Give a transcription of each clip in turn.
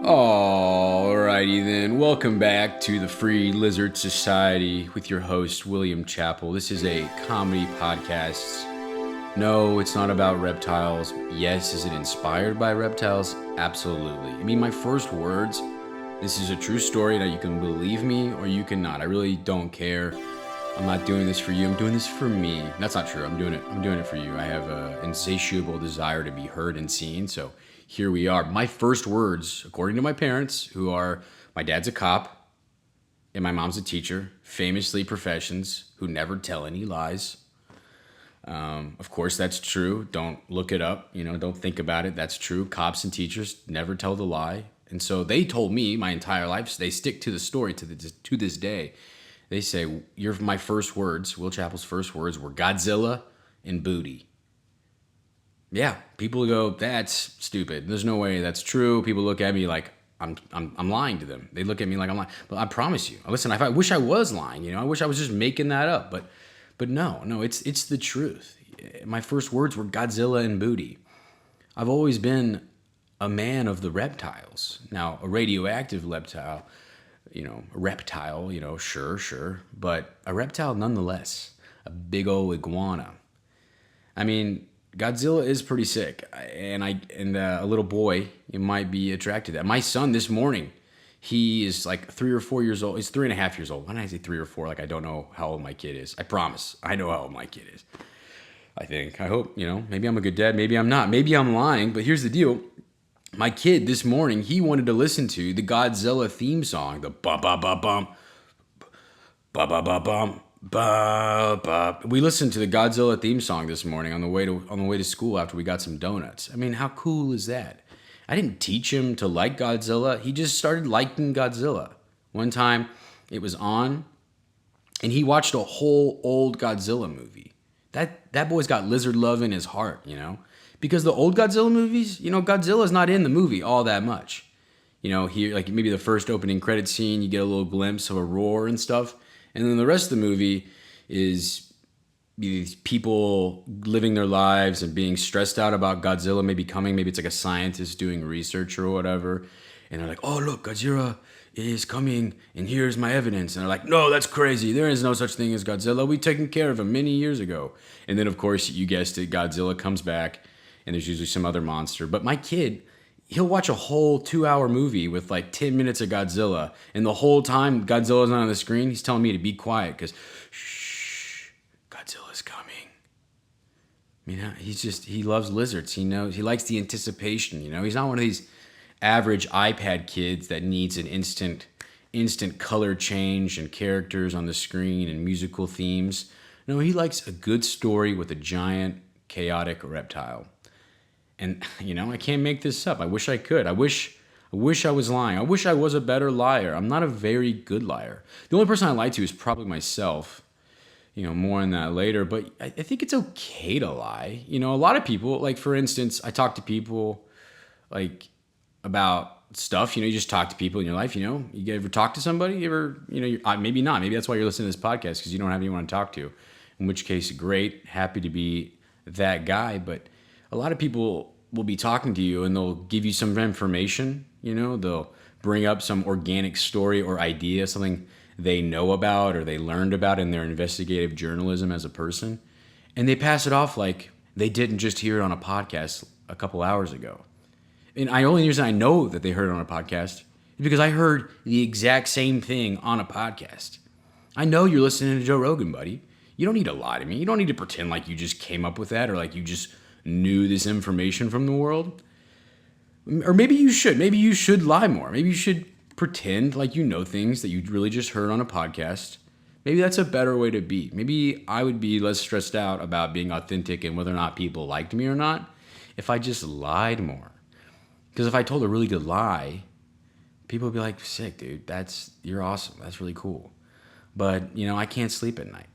Alrighty then, welcome back to the Free Lizard Society with your host, William Chappell. This is a comedy podcast. No, it's not about reptiles. Yes, is it inspired by reptiles? Absolutely. I mean, my first words, this is a true story. Now you can believe me or you cannot. I really don't care. I'm not doing this for you. I'm doing this for me. That's not true. I'm doing it for you. I have an insatiable desire to be heard and seen. So here we are. My first words, according to my parents, who are, my dad's a cop and my mom's a teacher, famously professions who never tell any lies. Of course, that's true. Don't look it up. Don't think about it. That's true. Cops and teachers never tell the lie. And so they told me my entire life, they stick to the story to this day. They say, my first words, Will Chappell's first words were Godzilla and booty. Yeah, people go, that's stupid. There's no way that's true. People look at me like I'm lying to them. They look at me like I'm lying. But I promise you, listen, I wish I was lying. I wish I was just making that up. But no, it's the truth. My first words were Godzilla and booty. I've always been a man of the reptiles. Now, a radioactive reptile, sure, but a reptile nonetheless. A big old iguana. I mean, Godzilla is pretty sick, and a little boy, you might be attracted to that. My son this morning, he is like 3 or 4 years old. He's 3.5 years old. Why did I say 3 or 4? Like I don't know how old my kid is. I promise, I know how old my kid is. I hope, maybe I'm a good dad, maybe I'm not, maybe I'm lying. But here's the deal: my kid this morning, he wanted to listen to the Godzilla theme song, the bum bum bum bum, bum bum bum bum. We listened to the Godzilla theme song this morning on the way to school after we got some donuts. I mean, how cool is that? I didn't teach him to like Godzilla. He just started liking Godzilla. One time it was on and he watched a whole old Godzilla movie. That boy's got lizard love in his heart, because the old Godzilla movies, Godzilla's not in the movie all that much. Here, like maybe the first opening credit scene, you get a little glimpse of a roar and stuff. And then the rest of the movie is these people living their lives and being stressed out about Godzilla maybe coming. Maybe it's like a scientist doing research or whatever. And they're like, oh, look, Godzilla is coming and here's my evidence. And they're like, no, that's crazy. There is no such thing as Godzilla. We've taken care of him many years ago. And then, of course, you guessed it, Godzilla comes back and there's usually some other monster. But my kid, he'll watch a whole 2-hour movie with like 10 minutes of Godzilla. And the whole time Godzilla's not on the screen, he's telling me to be quiet because, shh, Godzilla's coming. I mean, he loves lizards. He likes the anticipation, He's not one of these average iPad kids that needs an instant color change and characters on the screen and musical themes. No, he likes a good story with a giant, chaotic reptile. And, I can't make this up. I wish I could. I wish I was lying. I wish I was a better liar. I'm not a very good liar. The only person I lie to is probably myself. More on that later. But I think it's okay to lie. A lot of people, like, for instance, I talk to people, like, about stuff. You just talk to people in your life, You ever talk to somebody? You ever, maybe not. Maybe that's why you're listening to this podcast, because you don't have anyone to talk to. In which case, great. Happy to be that guy. But a lot of people will be talking to you and they'll give you some information, they'll bring up some organic story or idea, something they know about or they learned about in their investigative journalism as a person. And they pass it off like they didn't just hear it on a podcast a couple hours ago. And the only reason I know that they heard it on a podcast is because I heard the exact same thing on a podcast. I know you're listening to Joe Rogan, buddy. You don't need to lie to me. You don't need to pretend like you just came up with that or like you just knew this information from the world. Or maybe you should. Maybe you should lie more. Maybe you should pretend like you know things that you really just heard on a podcast. Maybe that's a better way to be. Maybe I would be less stressed out about being authentic and whether or not people liked me or not if I just lied more. Because if I told a really good lie, people would be like, sick, dude. You're awesome. That's really cool. But, I can't sleep at night,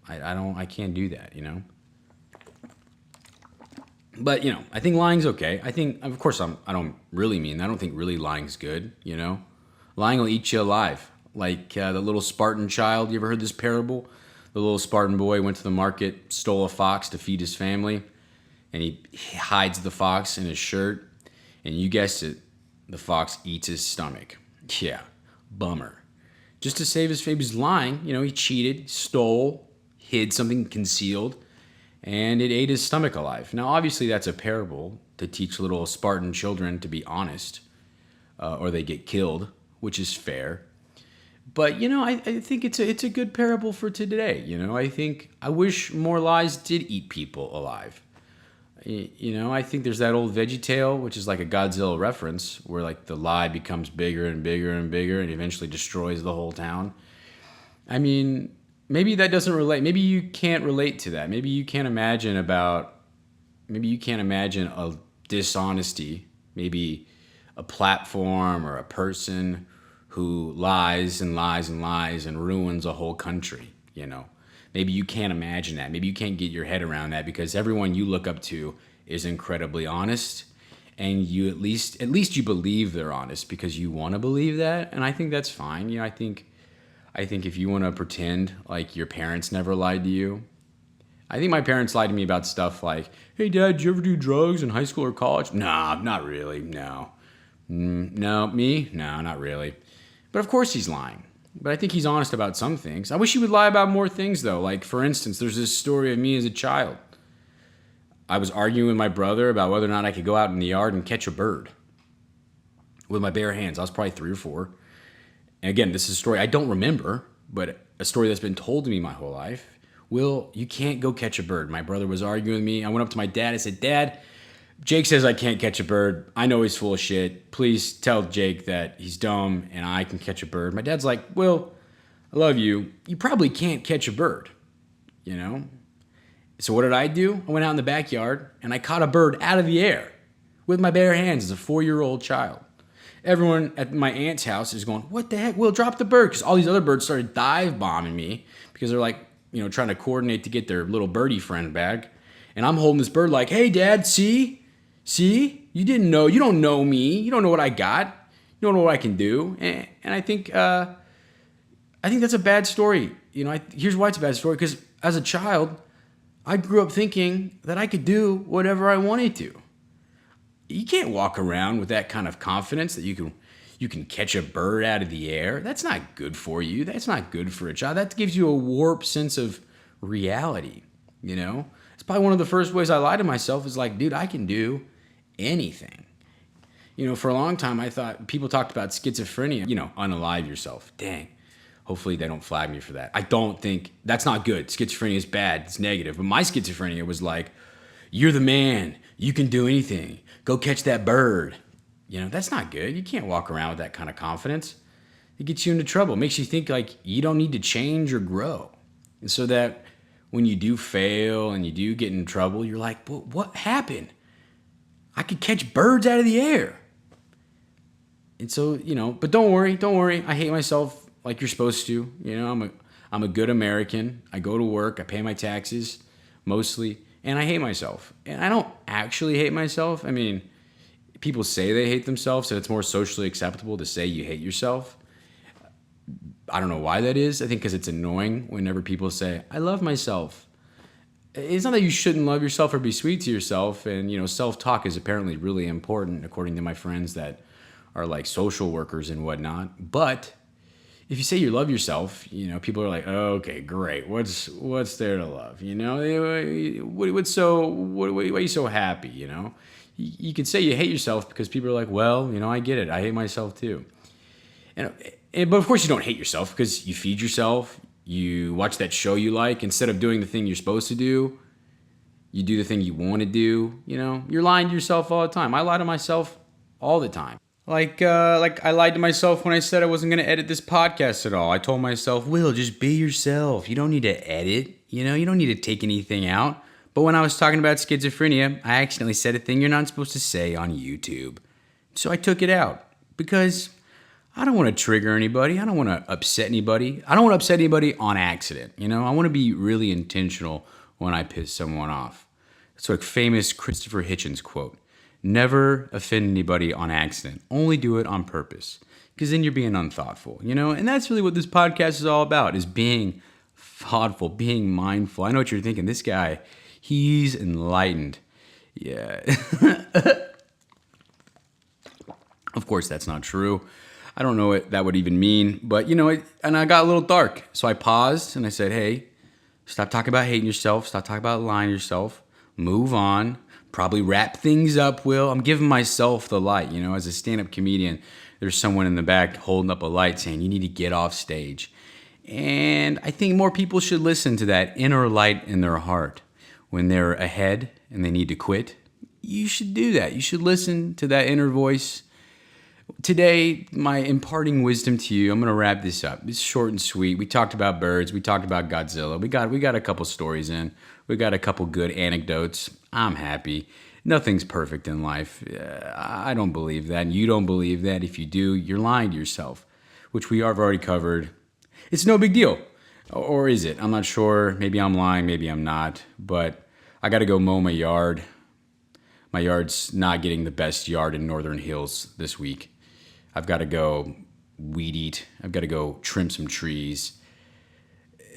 I can't do that, But, I think lying's okay. I think, of course, I don't really mean that. I don't think really lying's good, Lying will eat you alive. Like the little Spartan child. You ever heard this parable? The little Spartan boy went to the market, stole a fox to feed his family, and he hides the fox in his shirt. And you guessed it, The fox eats his stomach. Yeah, bummer. Just to save his face, he's lying. He cheated, stole, hid something concealed, and it ate his stomach alive. Now, obviously, that's a parable to teach little Spartan children to be honest, or they get killed, which is fair. But I think it's a good parable for today. I wish more lies did eat people alive. I think there's that old Veggie Tale, which is like a Godzilla reference, where like the lie becomes bigger and bigger and bigger, and eventually destroys the whole town. I mean, maybe that doesn't relate. Maybe you can't relate to that. Maybe you can't imagine a dishonesty. Maybe a platform or a person who lies and lies and lies and ruins a whole country. Maybe you can't imagine that. Maybe you can't get your head around that because everyone you look up to is incredibly honest, and you at least you believe they're honest because you want to believe that, and I think that's fine. I think if you want to pretend like your parents never lied to you, I think my parents lied to me about stuff like, "Hey, Dad, did you ever do drugs in high school or college?" Nah, not really. No. No, me? No, not really. But of course he's lying. But I think he's honest about some things. I wish he would lie about more things, though. Like, for instance, there's this story of me as a child. I was arguing with my brother about whether or not I could go out in the yard and catch a bird with my bare hands. I was probably 3 or 4. And again, this is a story I don't remember, but a story that's been told to me my whole life. Will, you can't go catch a bird. My brother was arguing with me. I went up to my dad. I said, "Dad, Jake says I can't catch a bird. I know he's full of shit. Please tell Jake that he's dumb and I can catch a bird." My dad's like, "Will, I love you. You probably can't catch a bird." So what did I do? I went out in the backyard and I caught a bird out of the air with my bare hands as a 4-year-old child. Everyone at my aunt's house is going, "What the heck? Will, drop the bird." Because all these other birds started dive bombing me because they're like, trying to coordinate to get their little birdie friend back. And I'm holding this bird like, "Hey, Dad, see? You didn't know. You don't know me. You don't know what I got. You don't know what I can do." And I think that's a bad story. Here's why it's a bad story. Because as a child, I grew up thinking that I could do whatever I wanted to. You can't walk around with that kind of confidence that you can catch a bird out of the air. That's not good for you. That's not good for a child. That gives you a warped sense of reality. It's probably one of the first ways I lie to myself is like, dude, I can do anything. For a long time, I thought people talked about schizophrenia, unalive yourself. Dang. Hopefully they don't flag me for that. I don't think that's not good. Schizophrenia is bad. It's negative. But my schizophrenia was like, you're the man. You can do anything. Go catch that bird. That's not good. You can't walk around with that kind of confidence. It gets you into trouble. It makes you think like you don't need to change or grow. And so that when you do fail and you do get in trouble, you're like, well, what happened? I could catch birds out of the air. And so, but don't worry. I hate myself like you're supposed to. I'm a good American. I go to work. I pay my taxes mostly. And I hate myself. And I don't actually hate myself. I mean, people say they hate themselves, and it's more socially acceptable to say you hate yourself. I don't know why that is. I think because it's annoying whenever people say, "I love myself." It's not that you shouldn't love yourself or be sweet to yourself. And, self-talk is apparently really important, according to my friends that are like social workers and whatnot. But if you say you love yourself, people are like, oh, "Okay, great. What's there to love? Why are you so happy?" You could say you hate yourself because people are like, "Well, I get it. I hate myself too." But of course you don't hate yourself because you feed yourself. You watch that show you like. Instead of doing the thing you're supposed to do, you do the thing you want to do. You're lying to yourself all the time. I lie to myself all the time. Like I lied to myself when I said I wasn't going to edit this podcast at all. I told myself, "Will, just be yourself. You don't need to edit. You don't need to take anything out." But when I was talking about schizophrenia, I accidentally said a thing you're not supposed to say on YouTube. So I took it out because I don't want to trigger anybody. I don't want to upset anybody. I don't want to upset anybody on accident. I want to be really intentional when I piss someone off. It's like famous Christopher Hitchens quote. Never offend anybody on accident. Only do it on purpose. Because then you're being unthoughtful, And that's really what this podcast is all about, is being thoughtful, being mindful. I know what you're thinking. This guy, he's enlightened. Yeah. Of course, that's not true. I don't know what that would even mean, but and I got a little dark. So I paused and I said, hey, stop talking about hating yourself. Stop talking about lying to yourself. Move on. Probably wrap things up, Will. I'm giving myself the light. As a stand-up comedian, there's someone in the back holding up a light saying, you need to get off stage. And I think more people should listen to that inner light in their heart. When they're ahead and they need to quit, you should do that. You should listen to that inner voice. Today, my imparting wisdom to you, I'm going to wrap this up. It's short and sweet. We talked about birds. We talked about Godzilla. We got a couple stories in. We got a couple good anecdotes. I'm happy. Nothing's perfect in life. I don't believe that. And you don't believe that. If you do, you're lying to yourself, which we have already covered. It's no big deal. Or is it? I'm not sure. Maybe I'm lying. Maybe I'm not. But I got to go mow my yard. My yard's not getting the best yard in Northern Hills this week. I've got to go weed eat. I've got to go trim some trees.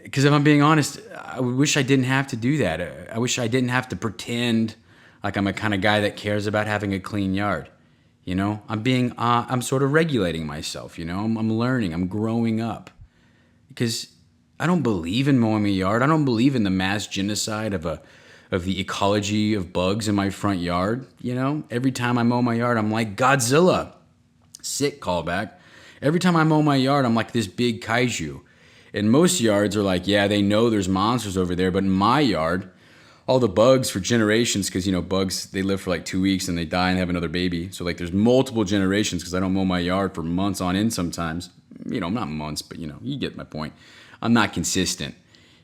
Because if I'm being honest, I wish I didn't have to do that. I wish I didn't have to pretend like I'm a kind of guy that cares about having a clean yard. I'm sort of regulating myself. I'm learning. I'm growing up. Because I don't believe in mowing my yard. I don't believe in the mass genocide of the ecology of bugs in my front yard. Every time I mow my yard, I'm like Godzilla. Sick callback. Every time I mow my yard, I'm like this big kaiju. And most yards are like, yeah, they know there's monsters over there. But in my yard, all the bugs for generations, because, bugs, they live for like 2 weeks and they die and have another baby. So like there's multiple generations because I don't mow my yard for months on end sometimes. Not months, but you get my point. I'm not consistent.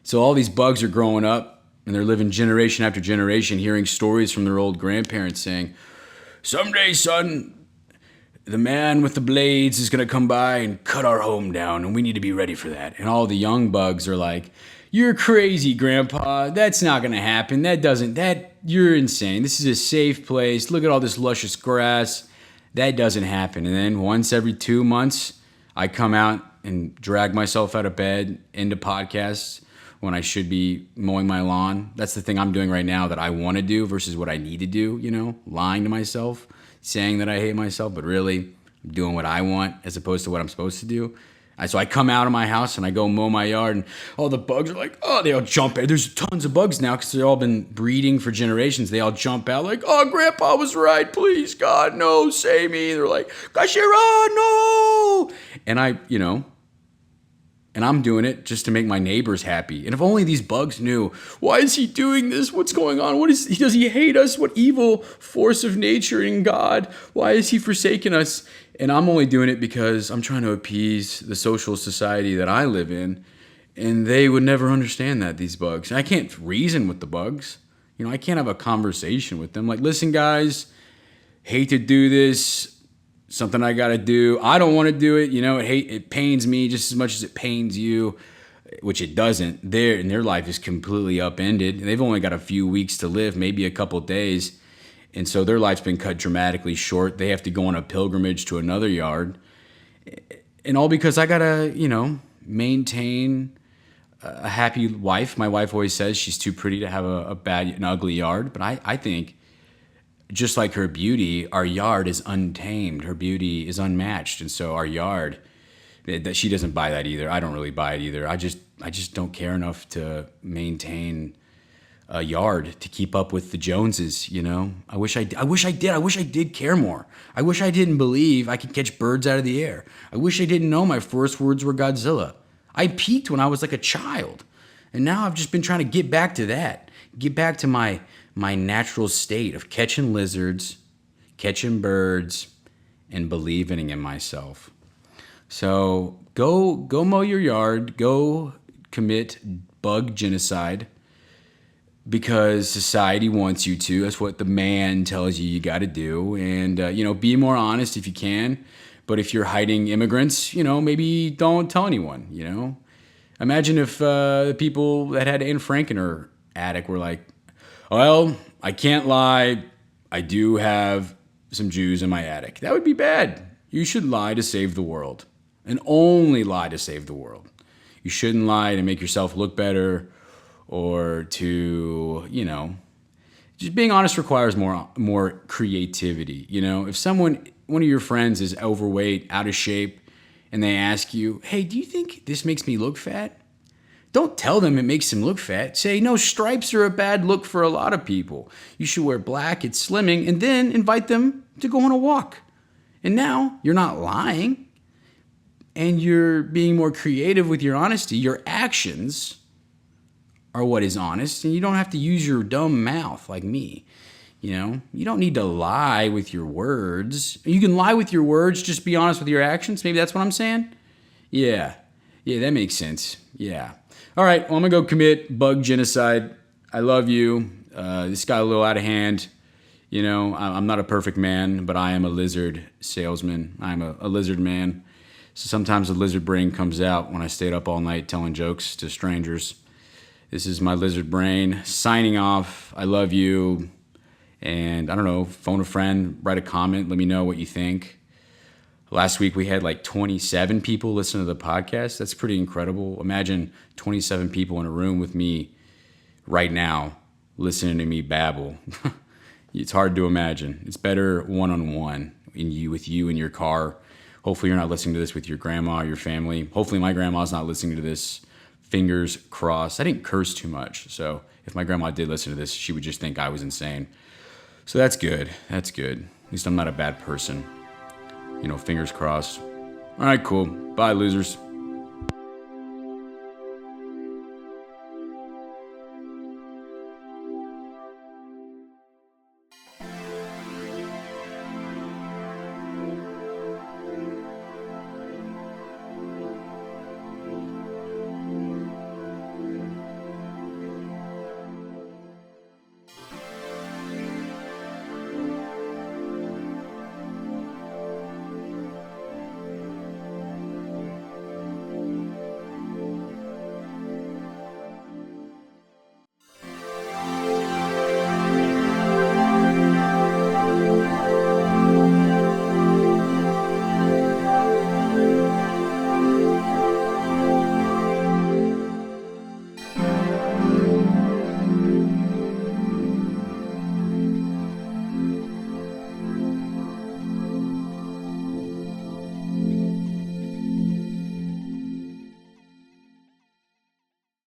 So all these bugs are growing up and they're living generation after generation, hearing stories from their old grandparents saying, someday, son, the man with the blades is going to come by and cut our home down, and we need to be ready for that. And all the young bugs are like, you're crazy, Grandpa. That's not going to happen. You're insane. This is a safe place. Look at all this luscious grass. That doesn't happen. And then once every 2 months, I come out and drag myself out of bed into podcasts when I should be mowing my lawn. That's the thing I'm doing right now that I want to do versus what I need to do, lying to myself, saying that I hate myself, but really I'm doing what I want as opposed to what I'm supposed to do. So I come out of my house and I go mow my yard and all the bugs are like, oh, they all jump out. There's tons of bugs now because they've all been breeding for generations. They all jump out like, oh, Grandpa was right. Please, God, no, save me. They're like, Gashira, no. And and I'm doing it just to make my neighbors happy. And if only these bugs knew, why is he doing this? What's going on? Does he hate us? What evil force of nature in God? Why is he forsaken us? And I'm only doing it because I'm trying to appease the social society that I live in. And they would never understand that, these bugs. And I can't reason with the bugs. I can't have a conversation with them. Like, listen, guys, hate to do this. Something I got to do. I don't want to do it. It pains me just as much as it pains you, which it doesn't. Their life is completely upended. They've only got a few weeks to live, maybe a couple days. And so their life's been cut dramatically short. They have to go on a pilgrimage to another yard. And all because I got to, maintain a happy wife. My wife always says she's too pretty to have an ugly yard. But I think, just like her beauty, our yard is untamed. Her beauty is unmatched. And so our yard, that she doesn't buy that either. I don't really buy it either. I just don't care enough to maintain a yard to keep up with the Joneses, I wish I did. I wish I did care more. I wish I didn't believe I could catch birds out of the air. I wish I didn't know my first words were Godzilla. I peaked when I was like a child. And now I've just been trying to get back to that. Get back to my natural state of catching lizards, catching birds, and believing in myself. So go mow your yard, go commit bug genocide because society wants you to. That's what the man tells you got to do. And, be more honest if you can. But if you're hiding immigrants, maybe don't tell anyone, Imagine if the people that had Anne Frank in her attic were like, well, I can't lie. I do have some Jews in my attic. That would be bad. You should lie to save the world, and only lie to save the world. You shouldn't lie to make yourself look better or to, just being honest requires more creativity. If someone one of your friends is overweight, out of shape, and they ask you, hey, do you think this makes me look fat? Don't tell them it makes them look fat. Say, no, stripes are a bad look for a lot of people. You should wear black, it's slimming, and then invite them to go on a walk. And now you're not lying, and you're being more creative with your honesty. Your actions are what is honest, and you don't have to use your dumb mouth like me. You don't need to lie with your words. You can lie with your words, just be honest with your actions. Maybe that's what I'm saying? Yeah, that makes sense. Yeah. All right, well, I'm going to go commit bug genocide. I love you. This got a little out of hand. I'm not a perfect man, but I am a lizard salesman. I'm a lizard man. So sometimes the lizard brain comes out when I stayed up all night telling jokes to strangers. This is my lizard brain signing off. I love you. And I don't know, phone a friend, write a comment, let me know what you think. Last week we had like 27 people listen to the podcast. That's pretty incredible. Imagine 27 people in a room with me right now listening to me babble. It's hard to imagine. It's better one-on-one with you in your car. Hopefully you're not listening to this with your grandma or your family. Hopefully my grandma's not listening to this. Fingers crossed. I didn't curse too much, so if my grandma did listen to this, she would just think I was insane. So that's good. That's good. At least I'm not a bad person. Fingers crossed. All right, cool. Bye, losers.